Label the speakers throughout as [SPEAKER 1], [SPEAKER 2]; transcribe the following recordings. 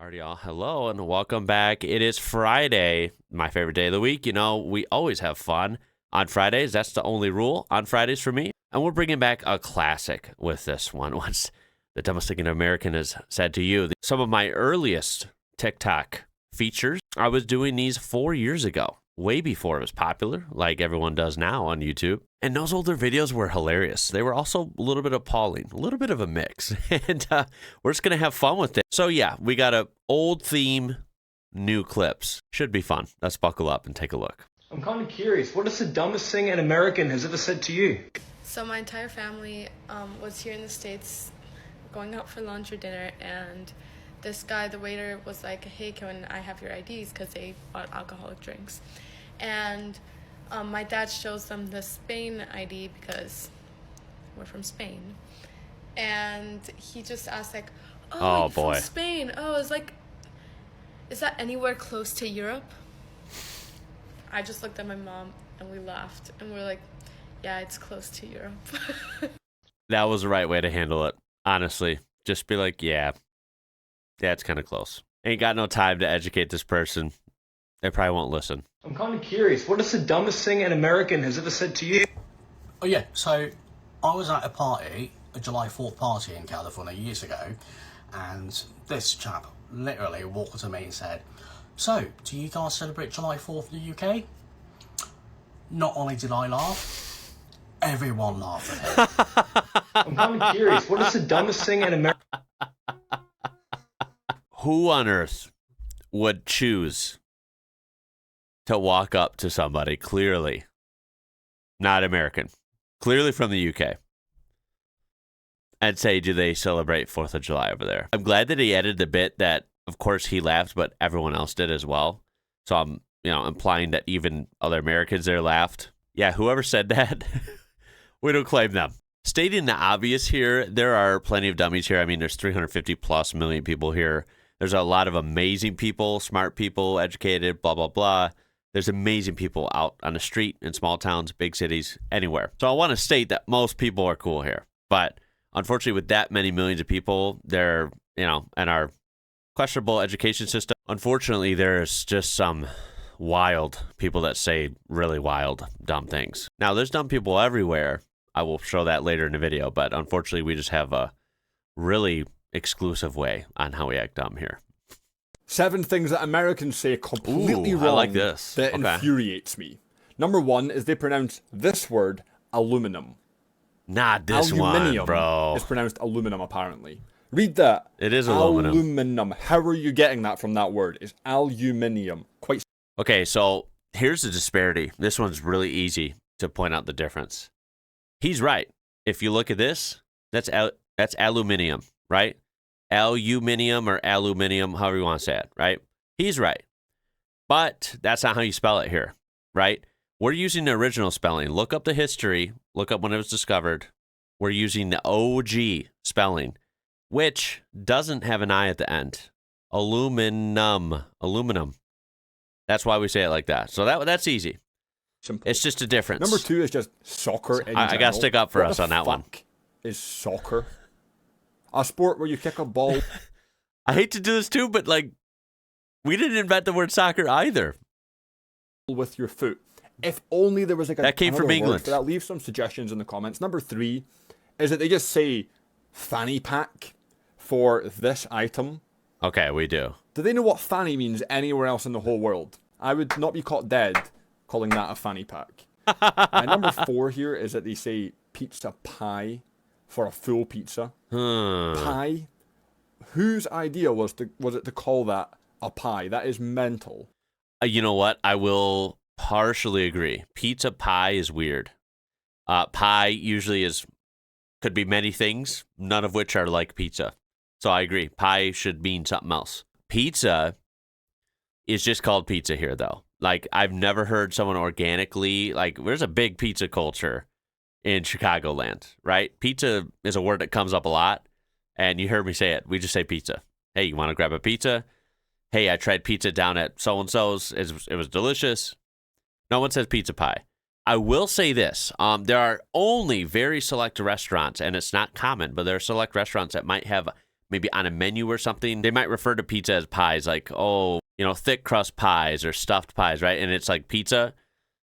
[SPEAKER 1] Alrighty, y'all. Hello and welcome back. It is Friday, my favorite day of the week. You know, we always have fun on Fridays. That's the only rule on Fridays for me. And we're bringing back a classic with this one. What's the dumbest thing an American has said to you? Some of my earliest TikTok features, I was doing these 4 years ago, way before it was popular, like everyone does now on YouTube. And those older videos were hilarious. They were also a little bit appalling, a little bit of a mix. And we're just going to have fun with it. So yeah, we got a old theme, new clips. Should be fun. Let's buckle up and take a look.
[SPEAKER 2] I'm kind of curious, what is the dumbest thing an American has ever said to you?
[SPEAKER 3] So my entire family was here in the States going out for lunch or dinner, and this guy, the waiter, was like, hey, can I have your IDs? Because they bought alcoholic drinks. And my dad shows them the Spain ID because we're from Spain. And he just asked like, oh you're
[SPEAKER 1] boy.
[SPEAKER 3] from Spain. Oh, it's like, is that anywhere close to Europe? I just looked at my mom and we laughed and we're like, yeah, it's close to Europe.
[SPEAKER 1] That was the right way to handle it. Honestly, just be like, yeah, it's kind of close. Ain't got no time to educate this person. They probably won't listen.
[SPEAKER 2] I'm kind of curious, what is the dumbest thing an American has ever said to you?
[SPEAKER 4] Oh yeah, so I was at a party, a July 4th party in California years ago, and this chap literally walked to me and said, so, do you guys celebrate July 4th in the UK? Not only did I laugh, everyone laughed at him.
[SPEAKER 2] I'm kind of curious, what is the dumbest thing an American...
[SPEAKER 1] Who on earth would choose to walk up to somebody clearly not American, clearly from the UK, and say, do they celebrate 4th of July over there? I'm glad that he added the bit that, of course, he laughed, but everyone else did as well. So I'm, implying that even other Americans there laughed. Yeah, whoever said that, we don't claim them. Stating the obvious here, there are plenty of dummies here. I mean, there's 350 plus million people here. There's a lot of amazing people, smart people, educated, blah, blah, blah. There's amazing people out on the street in small towns, big cities, anywhere. So I want to state that most people are cool here. But unfortunately, with that many millions of people, they're, and our questionable education system, unfortunately, there's just some wild people that say really wild, dumb things. Now, there's dumb people everywhere. I will show that later in the video. But unfortunately, we just have a really exclusive way on how we act dumb here.
[SPEAKER 5] 7 things that Americans say completely wrong.
[SPEAKER 1] I like this.
[SPEAKER 5] That infuriates me. Number 1 is they pronounce this word aluminum.
[SPEAKER 1] Not this
[SPEAKER 5] Aluminium
[SPEAKER 1] one, bro.
[SPEAKER 5] It's pronounced aluminum, apparently. Read that.
[SPEAKER 1] It is aluminum.
[SPEAKER 5] Aluminum. How are you getting that from that word? It's aluminium.
[SPEAKER 1] Okay, so here's the disparity. This one's really easy to point out the difference. He's right. If you look at this, that's aluminium, right? Aluminium or aluminium, however you want to say it, right? He's right. But that's not how you spell it here, right? We're using the original spelling. Look up the history. Look up when it was discovered. We're using the OG spelling, which doesn't have an I at the end. Aluminum. That's why we say it like that. So that's easy.
[SPEAKER 5] Simple.
[SPEAKER 1] It's just a difference.
[SPEAKER 5] Number 2 is just soccer in
[SPEAKER 1] I got to stick up for us on that one.
[SPEAKER 5] What is soccer? A sport where you kick a ball.
[SPEAKER 1] I hate to do this too, but we didn't invent the word soccer either.
[SPEAKER 5] With your foot. If only there was
[SPEAKER 1] that came from England.
[SPEAKER 5] That. Leave some suggestions in the comments. Number 3 is that they just say fanny pack for this item.
[SPEAKER 1] Okay, we do.
[SPEAKER 5] Do they know what fanny means anywhere else in the whole world? I would not be caught dead calling that a fanny pack. And number 4 here is that they say pizza pie for a full pizza. Pie? Whose idea was it to call that a pie? That is mental.
[SPEAKER 1] You know what? I will partially agree. Pizza pie is weird. Pie usually could be many things, none of which are like pizza. So I agree. Pie should mean something else. Pizza is just called pizza here, though. I've never heard someone organically, there's a big pizza culture in Chicagoland, right? Pizza is a word that comes up a lot, and you heard me say it. We just say pizza. Hey, you want to grab a pizza? Hey, I tried pizza down at so-and-so's. It was delicious. No one says pizza pie. I will say this. There are only very select restaurants, and it's not common, but there are select restaurants that might have maybe on a menu or something, they might refer to pizza as pies, like, oh, thick crust pies or stuffed pies, right? And it's like pizza.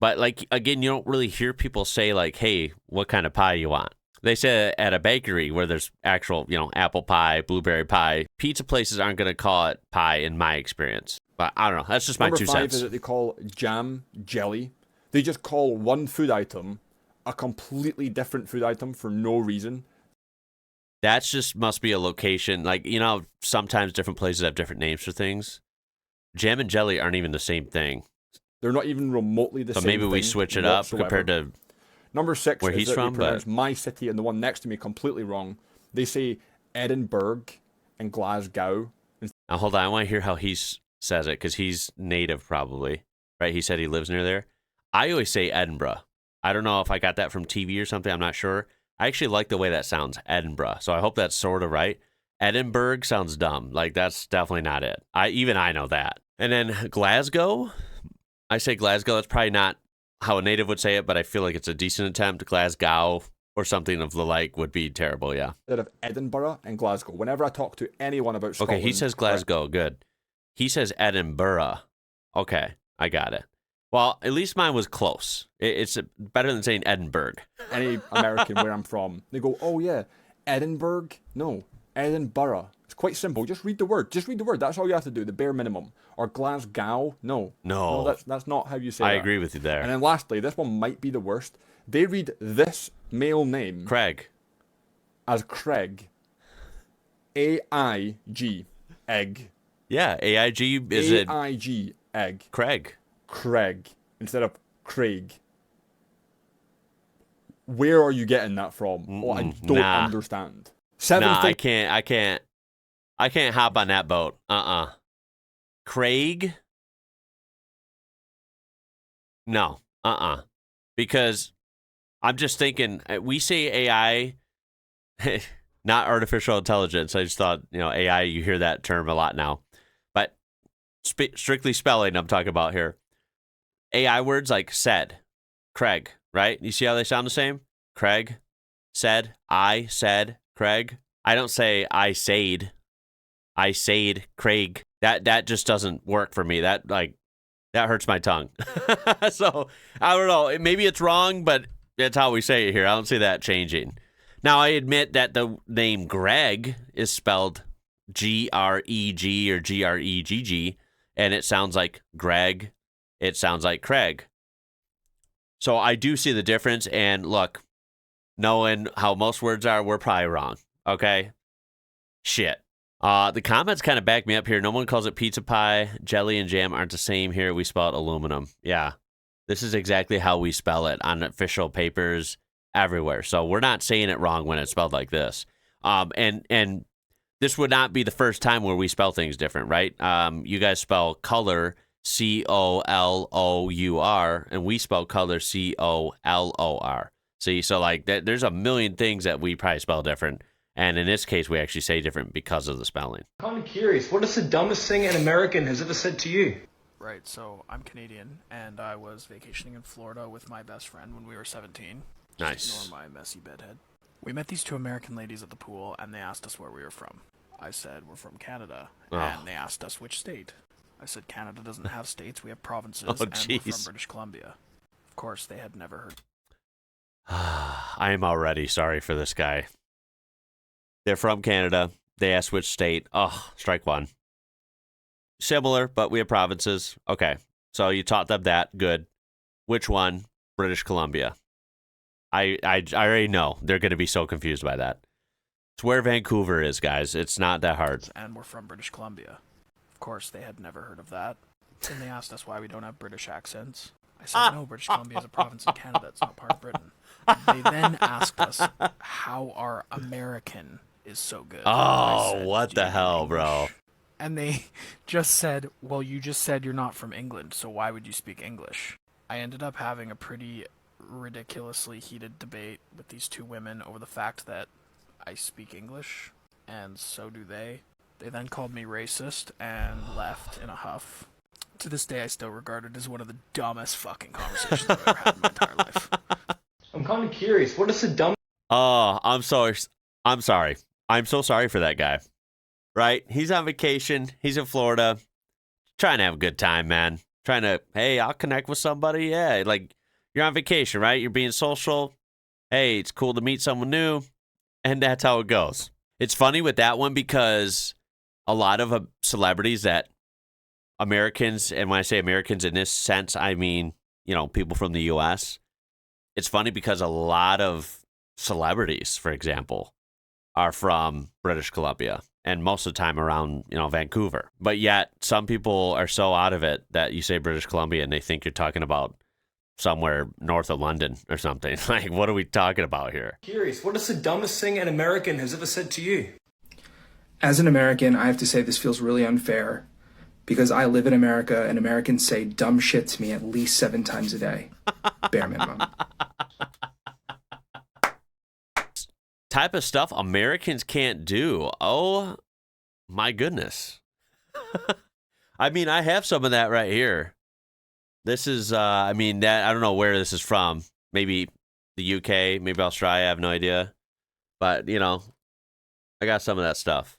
[SPEAKER 1] But like, again, you don't really hear people say like, hey, what kind of pie you want? They say at a bakery where there's actual, apple pie, blueberry pie. Pizza places aren't going to call it pie in my experience. But I don't know. That's just my 2 cents.
[SPEAKER 5] Number 5 is that they call jam jelly. They just call one food item a completely different food item for no reason.
[SPEAKER 1] That's just must be a location. Like, sometimes different places have different names for things. Jam and jelly aren't even the same thing.
[SPEAKER 5] They're not even remotely the same
[SPEAKER 1] thing. So maybe we
[SPEAKER 5] thing
[SPEAKER 1] switch it up
[SPEAKER 5] whatsoever.
[SPEAKER 1] compared to
[SPEAKER 5] Number 6
[SPEAKER 1] where
[SPEAKER 5] is
[SPEAKER 1] he's
[SPEAKER 5] that
[SPEAKER 1] from,
[SPEAKER 5] they pronounce my city and the one next to me completely wrong. They say Edinburg and Glasgow.
[SPEAKER 1] Now, hold on. I want to hear how he says it because he's native probably, right? He said he lives near there. I always say Edinburgh. I don't know if I got that from TV or something. I'm not sure. I actually like the way that sounds, Edinburgh. So I hope that's sort of right. Edinburgh sounds dumb. Like, that's definitely not it. Even I know that. And then Glasgow, I say Glasgow. That's probably not how a native would say it, but I feel like it's a decent attempt. Glasgow or something of the like would be terrible, yeah.
[SPEAKER 5] Instead of Edinburgh and Glasgow. Whenever I talk to anyone about Scotland...
[SPEAKER 1] Okay, he says Glasgow,
[SPEAKER 5] right?
[SPEAKER 1] good. He says Edinburgh. Okay, I got it. Well, at least mine was close. It's better than saying Edinburgh.
[SPEAKER 5] Any American where I'm from, they go, oh yeah, Edinburgh? No, Edinburgh. It's quite simple. Just read the word. That's all you have to do, the bare minimum. Or Glasgow? No, that's not how you say it.
[SPEAKER 1] I agree with you there.
[SPEAKER 5] And then lastly, this one might be the worst. They read this male name...
[SPEAKER 1] Craig.
[SPEAKER 5] ...as Craig. A-I-G. Egg.
[SPEAKER 1] Yeah, A-I-G is it...
[SPEAKER 5] A-I-G. Egg.
[SPEAKER 1] Craig.
[SPEAKER 5] Instead of Craig. Where are you getting that from? Oh, I don't understand.
[SPEAKER 1] I can't hop on that boat. Craig? No. Because I'm just thinking, we say AI, not artificial intelligence. I just thought, AI, you hear that term a lot now. But strictly spelling I'm talking about here. AI words like said, Craig, right? You see how they sound the same? Craig, said, Craig. I don't say I said, Craig. That just doesn't work for me. That hurts my tongue. So I don't know. Maybe it's wrong, but that's how we say it here. I don't see that changing. Now I admit that the name Greg is spelled G-R-E-G or G-R-E-G-G, and it sounds like Greg. It sounds like Craig. So I do see the difference, and look, knowing how most words are, we're probably wrong. Okay? Shit. The comments kind of back me up here. No one calls it pizza pie. Jelly and jam aren't the same here. We spell it aluminum. Yeah. This is exactly how we spell it on official papers everywhere. So we're not saying it wrong when it's spelled like this. And this would not be the first time where we spell things different, right? You guys spell color C-O-L-O-U-R, and we spell color C-O-L-O-R. See, so like there's a million things that we probably spell different. And in this case, we actually say different because of the spelling.
[SPEAKER 2] I'm kind of curious, what is the dumbest thing an American has ever said to you?
[SPEAKER 6] Right, so I'm Canadian, and I was vacationing in Florida with my best friend when we were 17.
[SPEAKER 1] Nice.
[SPEAKER 6] Ignore my messy bedhead. We met these 2 American ladies at the pool, and they asked us where we were from. I said, we're from Canada, and they asked us which state. I said, Canada doesn't have states, we have provinces, and we're from British Columbia. Of course, they had never heard.
[SPEAKER 1] I am already sorry for this guy. They're from Canada. They asked which state. Oh, strike one. Similar, but we have provinces. Okay, so you taught them that. Good. Which one? British Columbia. I already know. They're going to be so confused by that. It's where Vancouver is, guys. It's not that hard.
[SPEAKER 6] And we're from British Columbia. Of course, they had never heard of that. Then they asked us why we don't have British accents. I said, no, British Columbia is a province in Canada. It's not part of Britain. They then asked us how our American is so good.
[SPEAKER 1] Oh,
[SPEAKER 6] said,
[SPEAKER 1] what the hell, bro?
[SPEAKER 6] And they just said, well, you just said you're not from England, so why would you speak English? I ended up having a pretty ridiculously heated debate with these 2 women over the fact that I speak English, and so do they. They then called me racist and left in a huff. To this day, I still regard it as one of the dumbest fucking conversations I've ever had in my entire life.
[SPEAKER 2] I'm kind of curious, what is the dumbest...
[SPEAKER 1] Oh, I'm sorry. I'm so sorry for that guy. right? He's on vacation. He's in Florida, trying to have a good time, man. Trying to, hey, I'll connect with somebody. Yeah, like you're on vacation, right? You're being social. Hey, it's cool to meet someone new. And that's how it goes. It's funny with that one because a lot of celebrities that Americans, and when I say Americans in this sense, I mean, you know, people from the U.S., it's funny because a lot of celebrities, for example, are from British Columbia and most of the time around, you know, Vancouver. But yet some people are so out of it that you say British Columbia and they think you're talking about somewhere north of London or something. Like, what are we talking about here?
[SPEAKER 2] Curious, what is the dumbest thing an American has ever said to you?
[SPEAKER 7] As an American, I have to say this feels really unfair because I live in America and Americans say dumb shit to me at least 7 times a day. Bare minimum.
[SPEAKER 1] Type of stuff Americans can't do. Oh my goodness. I mean, I have some of that right here. This is, I mean, that I don't know where this is from. Maybe the UK, maybe Australia. I have no idea. But, you know, I got some of that stuff.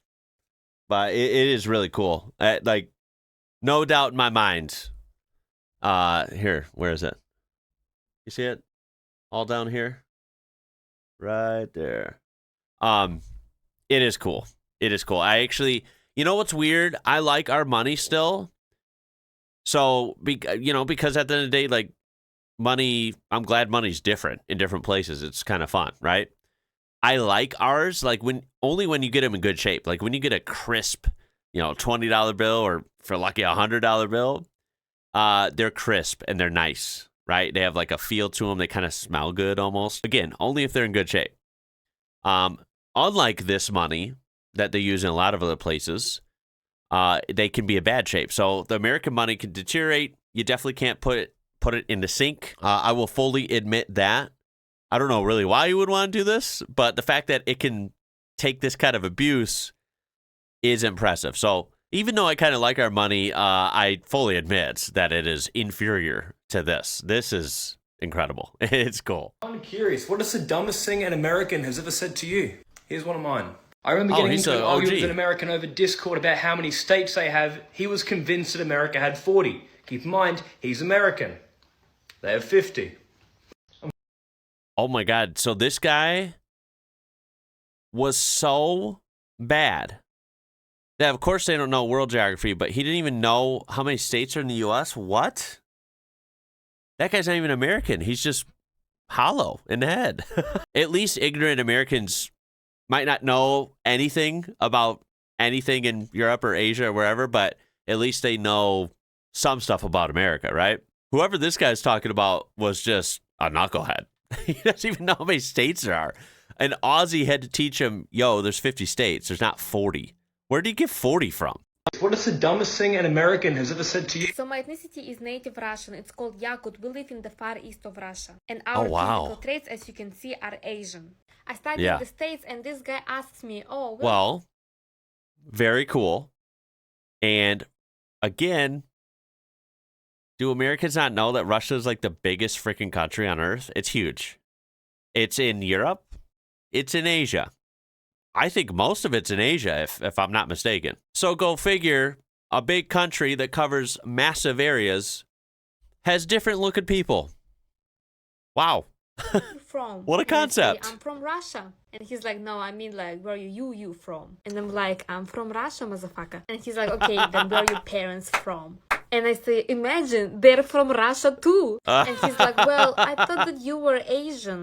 [SPEAKER 1] But it is really cool. Like, no doubt in my mind. Here, where is it? You see it? All down here? Right there. It is cool. It is cool. I actually, you know what's weird? I like our money still. So, you know, because at the end of the day, like, money, I'm glad money's different in different places. It's kind of fun, right? I like ours, like, only when you get them in good shape. Like, when you get a crisp, you know, $20 bill or, for lucky, $100 bill, they're crisp and they're nice, right? They have, like, a feel to them. They kind of smell good almost. Again, only if they're in good shape. Unlike this money that they use in a lot of other places, they can be in bad shape. So the American money can deteriorate. You definitely can't put it in the sink. I will fully admit that. I don't know really why you would want to do this, but the fact that it can take this kind of abuse is impressive. So even though I kind of like our money, I fully admit that it is inferior to this. This is incredible. It's cool.
[SPEAKER 2] I'm curious, what is the dumbest thing an American has ever said to you? Here's one of mine. I remember getting into an argument with an American over Discord about how many states they have. He was convinced that America had 40. Keep in mind, he's American. They have 50.
[SPEAKER 1] Oh my God. So this guy was so bad that, of course, they don't know world geography, but he didn't even know how many states are in the U.S. What? That guy's not even American. He's just hollow in the head. At least ignorant Americans might not know anything about anything in Europe or Asia or wherever, but at least they know some stuff about America, right? Whoever this guy's talking about was just a knucklehead. He doesn't even know how many states there are. An Aussie had to teach him, yo, there's 50 states. There's not 40. Where did he get 40 from?
[SPEAKER 2] What is the dumbest thing an American has ever said to you?
[SPEAKER 8] So my ethnicity is native Russian. It's called Yakut. We live in the far east of Russia. And our physical traits, as you can see, are Asian. I studied in the States, and this guy asks me, oh,
[SPEAKER 1] well, very cool. And again, do Americans not know that Russia is like the biggest freaking country on earth? It's huge. It's in Europe. It's in Asia. I think most of it's in Asia, if I'm not mistaken. So go figure, a big country that covers massive areas has different looking people. Wow.
[SPEAKER 8] From?
[SPEAKER 1] What a concept.
[SPEAKER 8] I'm from Russia. And he's like, no, I mean, like, where are you from? And I'm like, I'm from Russia, motherfucker. And he's like, okay, then where are your parents from? And I say, imagine, they're from Russia too. And he's like, well, I thought that you were Asian.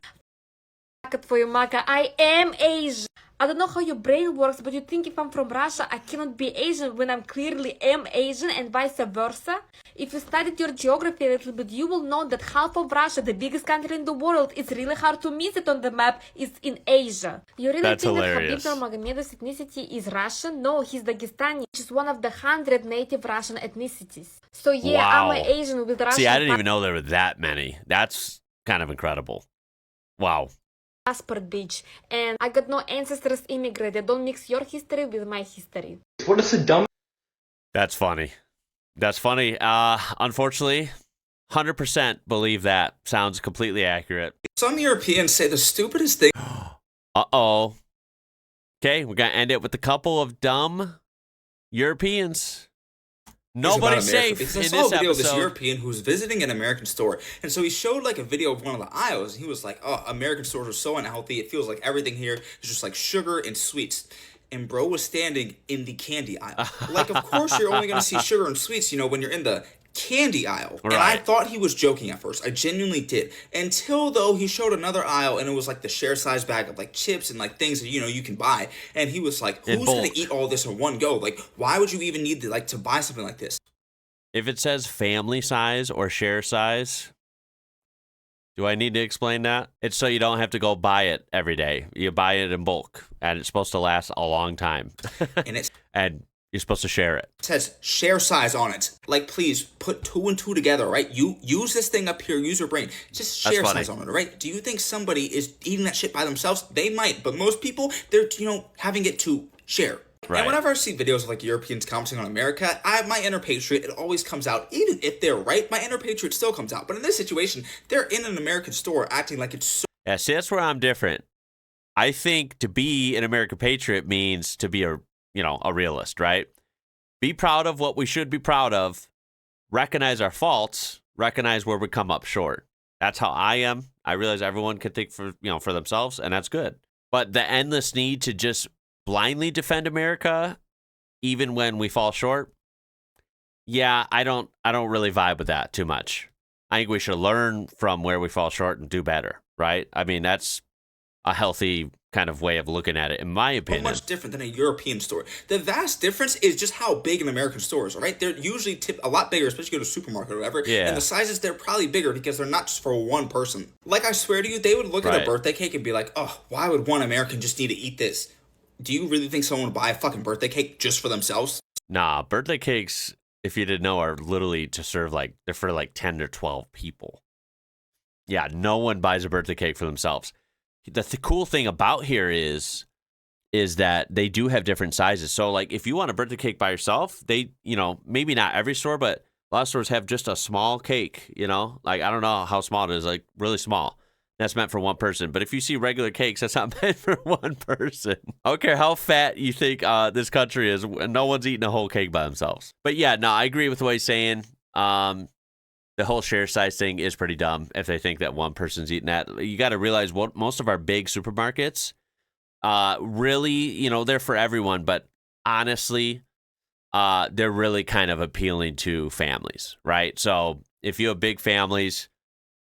[SPEAKER 8] Fuck it for you, Maka. I am Asian. I don't know how your brain works, but you think if I'm from Russia, I cannot be Asian when I'm clearly am Asian and vice versa? If you studied your geography a little bit, you will know that half of Russia, the biggest country in the world, it's really hard to miss it on the map, is in Asia. You really think
[SPEAKER 1] hilarious.
[SPEAKER 8] that Habib Nurmagomedov's ethnicity is Russian? No, he's Dagestani, which is one of the 100 native Russian ethnicities. So yeah,
[SPEAKER 1] wow.
[SPEAKER 8] I'm an Asian with Russian.
[SPEAKER 1] See, I didn't even know there were that many. That's kind of incredible. Wow.
[SPEAKER 8] Passport, bitch. And I got no ancestors immigrated. Don't mix your history with my history.
[SPEAKER 2] What is the dumb?
[SPEAKER 1] That's funny. That's funny. Unfortunately, 100% believe that. Sounds completely accurate.
[SPEAKER 9] Some Europeans say the stupidest thing.
[SPEAKER 1] Uh-oh. Okay, we're going to end it with a couple of dumb Europeans. Nobody's safe
[SPEAKER 9] because
[SPEAKER 1] in
[SPEAKER 9] I
[SPEAKER 1] this
[SPEAKER 9] saw a video
[SPEAKER 1] episode.
[SPEAKER 9] of this European who was visiting an American store, and so he showed like a video of one of the aisles, and he was like, "Oh, American stores are so unhealthy. It feels like everything here is just like sugar and sweets." And bro was standing in the candy aisle. Like, of course you're only going to see sugar and sweets, when you're in the candy aisle. Right. And I thought he was joking at first. I genuinely did. Until, though, he showed another aisle, and it was like the share size bag of like chips and like things that, you can buy. And he was like, who's going to eat all this in one go? Like, why would you even need to buy something like this?
[SPEAKER 1] If it says family size or share size, do I need to explain that? It's so you don't have to go buy it every day. You buy it in bulk, and it's supposed to last a long time. And you're supposed to share it.
[SPEAKER 9] It says share size on it. Like, please put 2 and 2 together, right? You use this thing up here, use your brain. Just share size on it, right? Do you think somebody is eating that shit by themselves? They might, but most people, they're, having it to share. Right. And whenever I see videos of like Europeans commenting on America, my inner patriot, it always comes out. Even if they're right, my inner patriot still comes out. But in this situation, they're in an American store acting like it's so...
[SPEAKER 1] Yeah, see, that's where I'm different. I think to be an American patriot means to be a realist, right? Be proud of what we should be proud of, recognize our faults, recognize where we come up short. That's how I am. I realize everyone can think for themselves, and that's good. But the endless need to just blindly defend America, even when we fall short, yeah, I don't really vibe with that too much. I think we should learn from where we fall short and do better, right? I mean, that's a healthy kind of way of looking at it, in my opinion.
[SPEAKER 9] Much different than a European store. The vast difference is just how big an American store is, right? They're usually a lot bigger, especially if you go to a supermarket or whatever. Yeah. And the sizes, they're probably bigger because they're not just for one person. Like, I swear to you, they would look at a birthday cake and be like, oh, why would one American just need to eat this? Do you really think someone would buy a fucking birthday cake just for themselves?
[SPEAKER 1] Nah, birthday cakes, if you didn't know, are literally to serve they're for 10 or 12 people. Yeah, no one buys a birthday cake for themselves. The cool thing about here is that they do have different sizes. So if you want a birthday cake by yourself, they, maybe not every store, but a lot of stores have just a small cake, I don't know how small it is, really small. That's meant for one person. But if you see regular cakes, that's not meant for one person. I don't care how fat you think this country is. No one's eating a whole cake by themselves. But yeah, no, I agree with what he's saying. The whole share size thing is pretty dumb if they think that one person's eating that. You got to realize most of our big supermarkets, really, they're for everyone. But honestly, they're really kind of appealing to families, right? So if you have big families,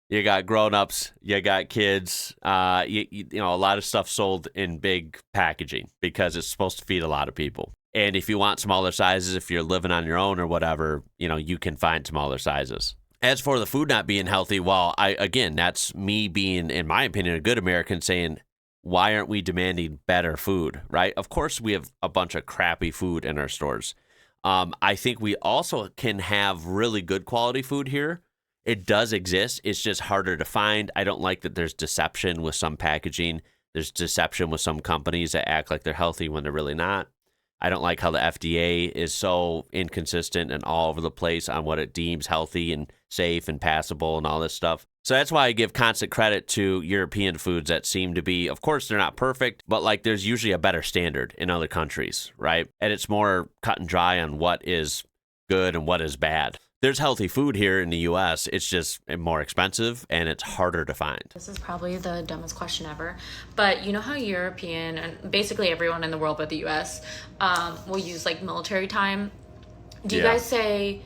[SPEAKER 1] you got grown-ups, you got kids, a lot of stuff sold in big packaging because it's supposed to feed a lot of people. And if you want smaller sizes, if you're living on your own or whatever, you can find smaller sizes. As for the food not being healthy, well, that's me being, in my opinion, a good American saying, why aren't we demanding better food, right? Of course, we have a bunch of crappy food in our stores. I think we also can have really good quality food here. It does exist. It's just harder to find. I don't like that there's deception with some packaging. There's deception with some companies that act like they're healthy when they're really not. I don't like how the FDA is so inconsistent and all over the place on what it deems healthy and safe and passable and all this stuff. So that's why I give constant credit to European foods that seem to be, of course, they're not perfect, but there's usually a better standard in other countries, right? And it's more cut and dry on what is good and what is bad. There's healthy food here in the U.S. It's just more expensive and it's harder to find.
[SPEAKER 10] This is probably the dumbest question ever, but you know how European and basically everyone in the world but the U.S. Will use military time? Do you guys say,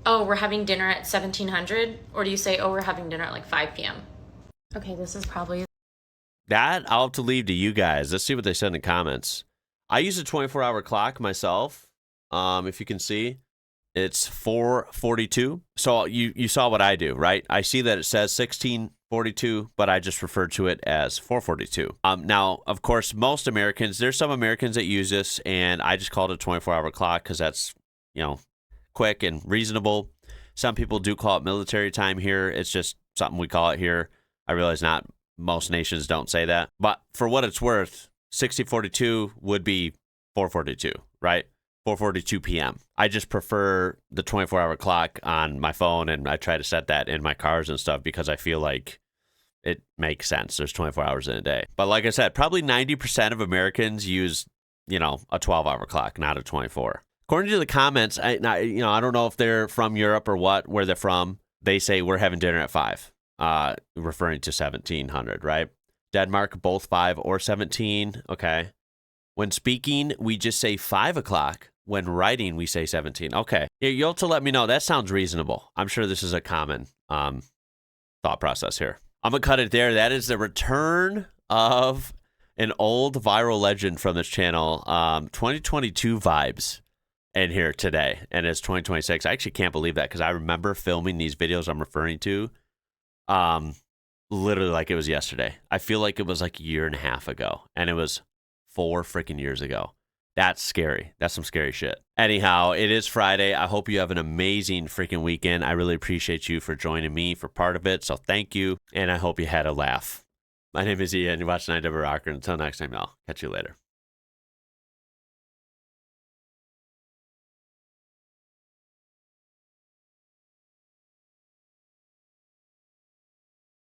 [SPEAKER 10] oh, we're having dinner at 1700? Or do you say, oh, we're having dinner at 5 p.m.? Okay, this is probably...
[SPEAKER 1] That I'll have to leave to you guys. Let's see what they said in the comments. I use a 24-hour clock myself, if you can see. It's 4:42. So you saw what I do, right? I see that it says 16:42, but I just refer to it as 4:42. Now, of course, most Americans, there's some Americans that use this, and I just called it a 24-hour clock because that's, quick and reasonable. Some people do call it military time here. It's just something we call it here. I realize not most nations don't say that. But for what it's worth, 16:42 would be 4:42, right? 4:42 p.m. I just prefer the 24-hour clock on my phone, and I try to set that in my cars and stuff because I feel like it makes sense. There's 24 hours in a day. But like I said, probably 90% of Americans use a 12-hour clock, not a 24. According to the comments, I don't know if they're from Europe or where they're from. They say we're having dinner at 5, referring to 1700, right? Denmark, both 5 or 17. Okay. When speaking, we just say 5 o'clock. When writing, we say 17. Okay. You'll have to let me know. That sounds reasonable. I'm sure this is a common thought process here. I'm going to cut it there. That is the return of an old viral legend from this channel, 2022 vibes in here today. And it's 2026. I actually can't believe that because I remember filming these videos I'm referring to literally like it was yesterday. I feel like it was like a year and a half ago. And it was 4 freaking years ago. That's scary. That's some scary shit. Anyhow, it is Friday. I hope you have an amazing freaking weekend. I really appreciate you for joining me for part of it. So thank you. And I hope you had a laugh. My name is Ian. You're watching IWrocker. Until next time, y'all. Catch you later.